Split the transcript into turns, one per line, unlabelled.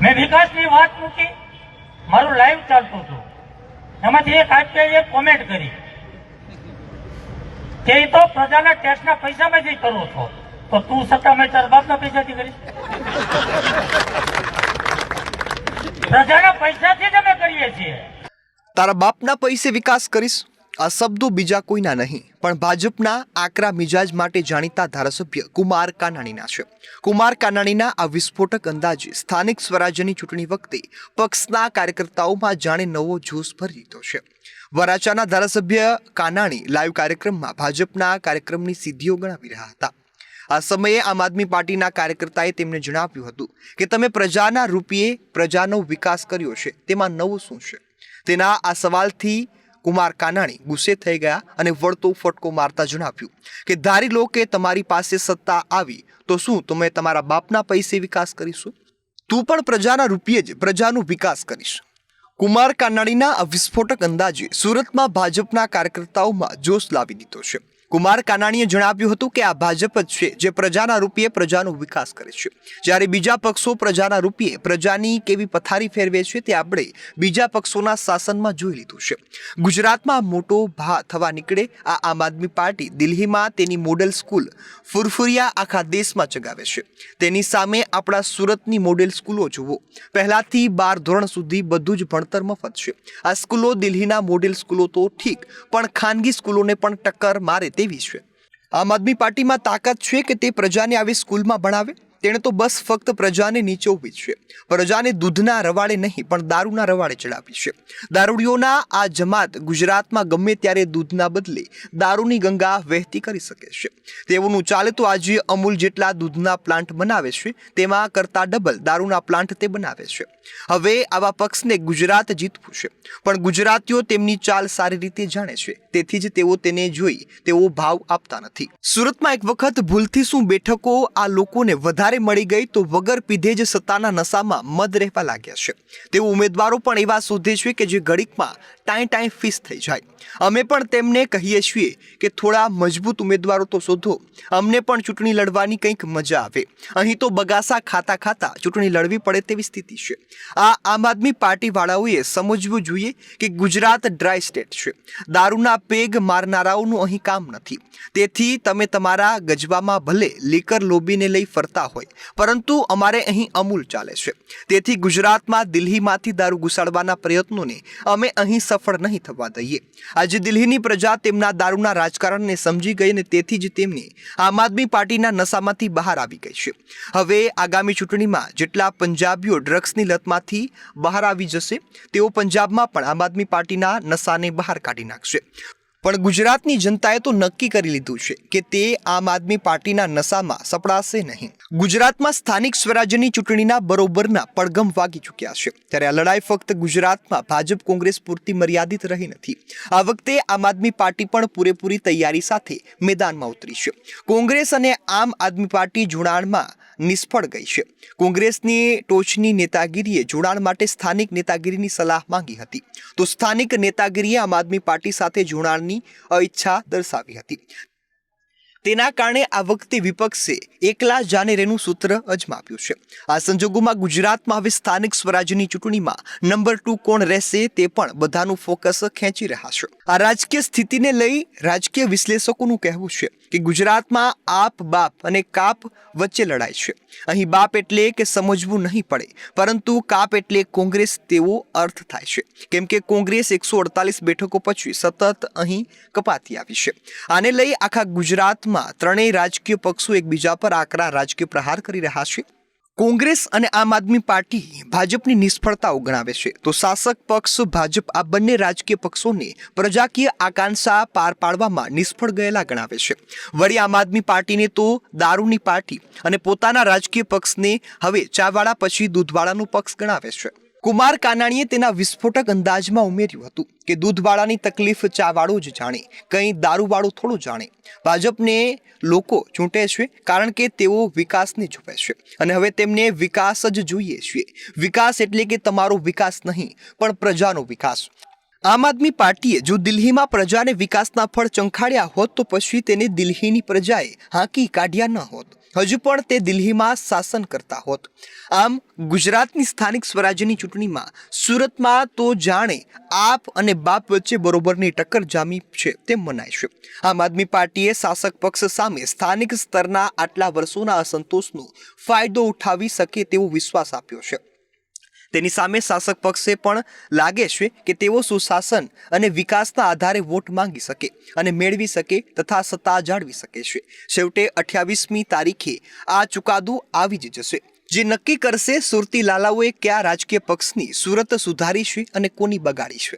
મેં વિકાસની વાત મૂકી, મારું લાઈવ ચાલતું હતું, એમાંથી એક આચાર્યએ કોમેન્ટ કરી કે ઈ તો પ્રજાના ટેક્સના પૈસામાંથી કરો છો, તો તું સત્તા મેં તારા બાપના પૈસાથી કરી? પ્રજાના પૈસાથી જ અમે કરીએ છીએ.
તારા બાપના પૈસે વિકાસ કરીશ, આ શબ્દો બીજા કોઈના નહીં પણ ભાજપના આકરા મિજાજ માટે જાણીતા ધારાસભ્ય કુમાર કાનાણીના છે. કુમાર કાનાણીના આ વિસ્ફોટક અંદાજે સ્થાનિક સ્વરાજ્યની ચૂંટણી વખતે પક્ષના કાર્યકર્તાઓમાં જાણે નવો જોશ ભરી દીધો છે. વરાછાના ધારાસભ્ય કાનાણી લાઈવ કાર્યક્રમમાં ભાજપના કાર્યક્રમની સિદ્ધિઓ ગણાવી રહ્યા હતા. આ સમયે આમ આદમી પાર્ટીના કાર્યકર્તાએ તેમને જણાવ્યું હતું કે તમે પ્રજાના રૂપિયે પ્રજાનો વિકાસ કર્યો છે, તેમાં નવું શું છે? તેના આ સવાલથી કુમાર કાનાણી ગુસ્સે થઈ ગયા અને વળતો ફટકો મારતા જણાવ્યું કે ધારી લો કે તમારી પાસે સત્તા આવી તો શું તમે તમારા બાપના પૈસે વિકાસ કરીશું? તું પણ પ્રજાના રૂપિયે જ પ્રજાનો વિકાસ કરીશ. કુમાર કાનાણીના આ વિસ્ફોટક અંદાજે સુરતમાં ભાજપના કાર્યકર્તાઓમાં જોશ લાવી દીધો છે. કુમાર કાનાણીએ જણાવ્યું હતું કે આ ભાજપ જ છે જે પ્રજાના રૂપિયે પ્રજાનો વિકાસ કરે છે, જ્યારે બીજા પક્ષો પ્રજાના રૂપિયે પ્રજાની કેવી પથારી ફેરવે છે તે આપણે બીજા પક્ષોના શાસનમાં જોઈ લીધું છે. ગુજરાતમાં મોટો ભા થવા નીકળે આ આમ આદમી પાર્ટી દિલ્હીમાં તેની મોડેલ સ્કૂલ ફુરફુરિયા આખા દેશમાં ચગાવે છે. તેની સામે આપણા સુરતની મોડેલ સ્કૂલો જુઓ. પહેલાથી 12 ધોરણ સુધી બધું જ ભણતર મફત છે. આ સ્કૂલો દિલ્હીના મોડેલ સ્કૂલો તો ઠીક, પણ ખાનગી સ્કૂલોને પણ ટક્કર મારે તેવી છે. આમ આદમી પાર્ટીમાં તાકાત છે કે તે પ્રજાને આવી સ્કૂલમાં ભણાવે? તેણે તો બસ ફક્ત પ્રજાને નીચોવવી છે. પ્રજાને દૂધના રવાડે નહીં પણ દારૂના રવાડે ચડાવી છે. દારૂડીઓના આ જમાત ગુજરાતમાં ગમે ત્યારે દૂધના બદલે દારૂની ગંગા વહેતી કરી શકે છે. તેઓનું ચાલે તો આજે અમૂલ જેટલા દૂધના પ્લાન્ટ બનાવે છે, તેમાં કરતા ડબલ દારૂના પ્લાન્ટ તે બનાવે છે. હવે આવા પક્ષને ગુજરાત જીતવું છે, પણ ગુજરાતીઓ તેમની ચાલ સારી રીતે જાણે છે, તેથી જ તેઓ તેને જોઈ તેવો ભાવ આપતા નથી. સુરતમાં એક વખત ભૂલથી શું બેઠકો આ લોકોને વધારે મળી ગઈ તો વગર પીધે જ સત્તાના નશામાં મદ રહેવા લાગ્યા છે. તેઓ ઉમેદવારો પણ એવા શોધે છે કે જે ઘડીકમાં ટાઈ ફીસ થઈ જાય. અમે પણ તેમને કહીએ છીએ કે થોડા મજબૂત ઉમેદવારો તો શોધો, અમને પણ ચૂંટણી લડવાની કંઈક મજા આવે. અહીં તો બગાસા ખાતા ખાતા ચૂંટણી લડવી પડે તેવી સ્થિતિ છે. આ આમ આદમી પાર્ટી વાળાઓએ સમજવું જોઈએ કે ગુજરાત ડ્રાય સ્ટેટ છે. દારૂના પેગ મારનારાઓનું અહીં કામ નથી. તેથી તમે તમારા ગજવામાં ભલે લીકર લોબીને લઈ ફરતા હોય, પરંતુ અમારે અહીં અમૂલ ચાલે છે. તેથી ગુજરાતમાં દિલ્હીમાંથી દારૂ ઘુસાડવાના પ્રયત્નોને અમે અહીં સફળ નહીં થવા દઈએ. આજે દિલ્હીની પ્રજા તેમના દારૂના રાજકારણને સમજી ગઈ અને તેથી જ તેમની આમ આદમી પાર્ટીના નશામાંથી બહાર આવી ગઈ છે. હવે આગામી ચૂંટણીમાં જેટલા પંજાબીઓ ડ્રગ્સની લતમાંથી બહાર આવી જશે, તેઓ પંજાબમાં પણ આમ આદમી પાર્ટીના નશાને બહાર કાઢી નાખશે. પણ ગુજરાતની જનતાએ તો નક્કી કરી લીધું છે કે તે આમ આદમી પાર્ટીના નશામાં સપડાશે નહીં. ગુજરાતમાં સ્થાનિક સ્વરાજ્યની ચૂંટણીના બરોબરના પડઘમ વાગી ચૂક્યા છે, ત્યારે આ લડાઈ ફક્ત ગુજરાતમાં ભાજપ કોંગ્રેસ પૂરતી મર્યાદિત રહી નથી. આ વખતે આમ આદમી પાર્ટી પણ પૂરેપૂરી તૈયારી સાથે મેદાનમાં ઉતરી છે. કોંગ્રેસ અને આમ આદમી પાર્ટી જોડાણમાં નિષ્ફળ ગઈ છે. કોંગ્રેસની ટોચની નેતાગીરીએ જોડાણ માટે સ્થાનિક નેતાગીરીની સલાહ માંગી હતી, તો સ્થાનિક નેતાગીરીએ આમ આદમી પાર્ટી સાથે જોડાણની અઈચ્છા દર્શાવી હતી. તેના કારણે આ વખતે વિપક્ષે એકલા જાને રેનું સૂત્ર અજમાવ્યું છે. આ સંજોગોમાં ગુજરાતમાં હવે સ્થાનિક સ્વરાજ્યની ચૂંટણીમાં નંબર 2 કોણ રહેશે તે પણ બધાનું ફોકસ ખેંચી રહ્યા છે. આ રાજકીય સ્થિતિને લઈ રાજકીય વિશ્લેષકોનું કહેવું છે કે ગુજરાતમાં આપ બાપ અને કાપ વચ્ચે લડાઈ છે. અહીં બાપ એટલે કે સમજવું નહીં પડે, પરંતુ કાપ એટલે કોંગ્રેસ તેવો અર્થ થાય છે, કેમ કે કોંગ્રેસ 148 બેઠકો પછી સતત અહીં કપાતી આવી છે. આને લઈ આખા ગુજરાતમાં ત્રણેય રાજકીય પક્ષો એકબીજા પર આકરા રાજકીય પ્રહાર કરી રહ્યા છે. કોંગ્રેસ અને આમ આદમી પાર્ટી ભાજપની નિષ્ફળતાઓ ગણાવે છે, તો શાસક પક્ષ ભાજપ આ બંને રાજકીય પક્ષોને પ્રજાકીય આકાંક્ષા પાર પાડવામાં નિષ્ફળ ગયેલા ગણાવે છે. વળી આમ આદમી પાર્ટીને તો દારૂની પાર્ટી અને પોતાના રાજકીય પક્ષને હવે ચાવાળા પછી દૂધવાળાનો પક્ષ ગણાવે છે. કુમાર કાનાણીએ તેના વિસ્ફોટક અંદાજમાં ઉમેર્યું હતું કે દૂધવાળાની તકલીફ ચાવાળો જ જાણે, કંઈ દારૂવાળો થોડો જાણે. ભાજપને લોકો ચૂંટે છે કારણ કે તેઓ વિકાસને જુએ છે અને હવે તેમને વિકાસ જ જોઈએ છે. વિકાસ એટલે કે તમારો વિકાસ નહીં પણ પ્રજાનો વિકાસ. આમ આદમી પાર્ટીએ જો દિલ્હીમાં પ્રજાને વિકાસના ફળ ચંખાડ્યા હોત તો પછી તેને દિલ્હીની પ્રજાએ હાંકી કાઢ્યા ન હોત. હજુ પણ તે દિલ્હીમાં શાસન કરતા હોત. આમ ગુજરાતની સ્થાનિક સ્વરાજ્યની ચૂંટણીમાં સુરતમાં તો જાણે આપ અને બાપ વચ્ચે બરોબરની ટક્કર જામી છે તેમ મનાય છે. આમ આદમી પાર્ટીએ શાસક પક્ષ સામે સ્થાનિક સ્તરના આટલા વર્ષોના અસંતોષનો ફાયદો ઉઠાવી શકે તેવો વિશ્વાસ આપ્યો છે. તેની સામે શાસક પક્ષે પણ લાગે છે કે તેઓ સુશાસન અને વિકાસના આધારે વોટ માંગી શકે અને મેળવી શકે તથા સત્તા જાળવી શકે છે. છેવટે 28મી તારીખે આ ચુકાદો આવી જ જશે, જે નક્કી કરશે સુરતી લાલાઓએ કયા રાજકીય પક્ષની સુરત સુધારી છે અને કોની બગાડી છે.